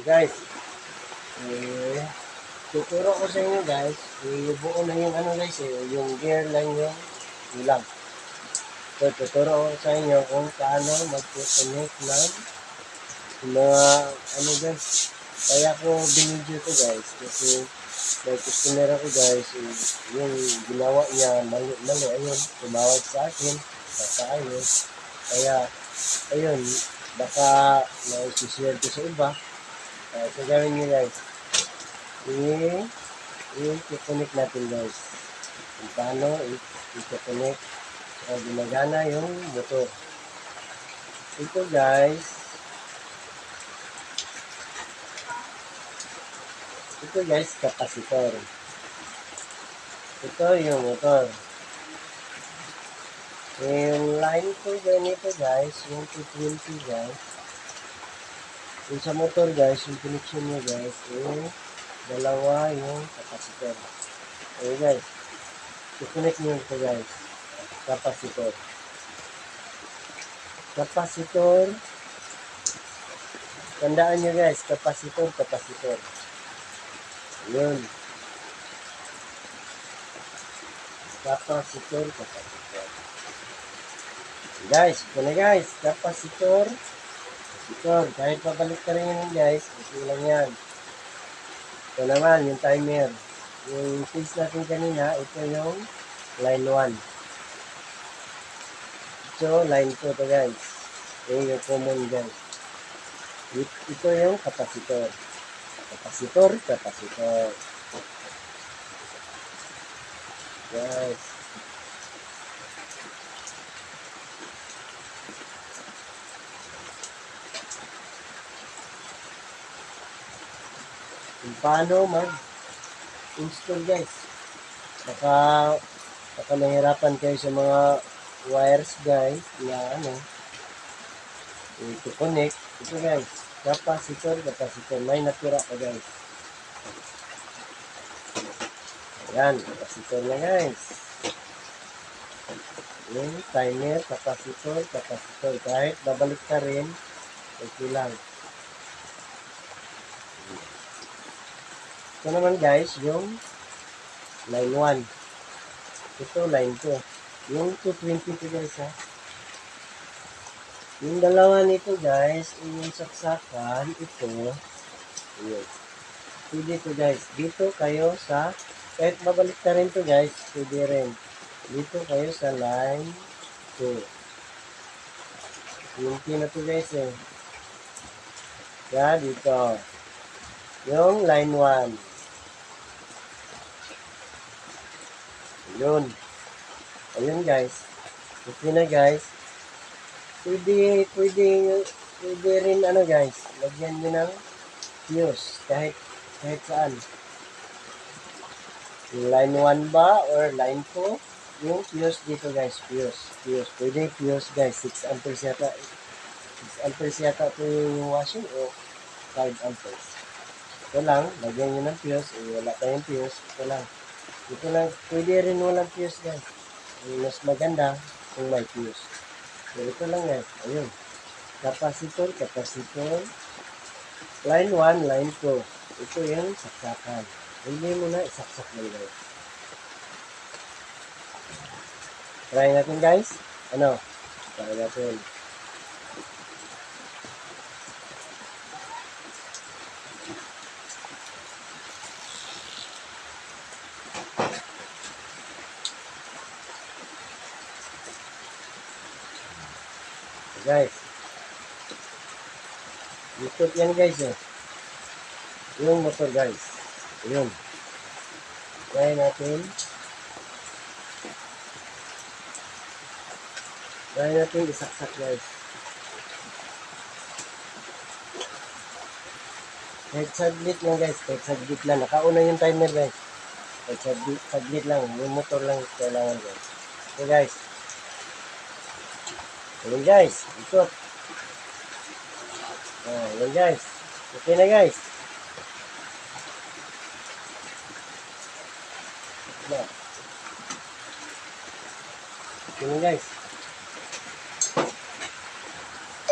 Guys, tuturo ko sa inyo guys, buo na yung ano guys, yung gear lang yung kulang. So, tuturo ko sa inyo kung paano mag-connect ng mga ano guys. Kaya ko binidyo to guys, kasi may customer ako guys, yung ginawa niya mali, ayun, tumawag sa akin, ayos. Kaya, ayun, baka na-share ko sa iba. So, gawin nyo guys, i-connect natin guys. Kung paano i-connect o gumagana yung motor. Ito guys, kapasitor. Ito yung motor. Yung line ko ganito guys, yung 220 guys. Yung sa motor guys, yung connection nyo guys, yung dalawa yung kapasitor. Okay guys, i-connect nyo ito guys, kapasitor. Kapasitor, tandaan nyo guys, kapasitor. Yun. Kapasitor. Guys, ito na guys, kapasitor. Kahit pabalik ka rin yun guys, ito lang yan. Ito naman, yung timer. Yung phase natin kanina, ito yung line 1. So, line 2 to guys. Ito yung common guys. Ito yung kapasitor. Kapasitor. Guys. Kung paano mag-install guys. Baka nahirapan kayo sa mga wires guys na ano, i-connect. Ito guys, kapasitor. May natira pa guys. Ayan, kapasitor na guys. Yung timer, kapasitor. Kahit babalik ka rin, okay lang. Ito naman guys, yung line 1. Ito, line 2. Yung 220 ito guys ha. Yung dalawa nito guys, yung saksakan, ito. Ayan. Pwede ito guys. Dito kayo sa, kahit babalik ka rin ito guys, pwede rin. Dito kayo sa line 2. Yung na ito guys eh. Kaya dito. Yung line 1. Yun. Ayun guys. Okay na guys. Pwede rin ano guys. Lagyan nyo ng fuse. Kahit saan. Yung line 1 ba or line 2. Yung fuse dito guys. Fuse. Pwede fuse guys. 6 amperes yata. 6 amperes yata ito yung washing o 5 amperes. Ito lang. Lagyan nyo ng fuse. Wala tayong fuse. Ito lang. Pwede rin walang fuse guys. Mas maganda kung may fuse. So, ito lang guys. Ayun. Kapasitor. Line 1, line 2. Ito yung saksakan. Hindi mo na isaksak lang guys. Try natin guys. Ano? Try natin. Guys. Ikot yan guys eh. Yung motor guys. Ayun. Try natin. Isaksak guys. Kahit saglit lang guys. Nakauna yung timer guys. Kahit saglit lang. Yung motor lang kailangan guys. Okay guys. Ayun guys. Ikot. Ayun guys. Okay na guys. Okay na guys.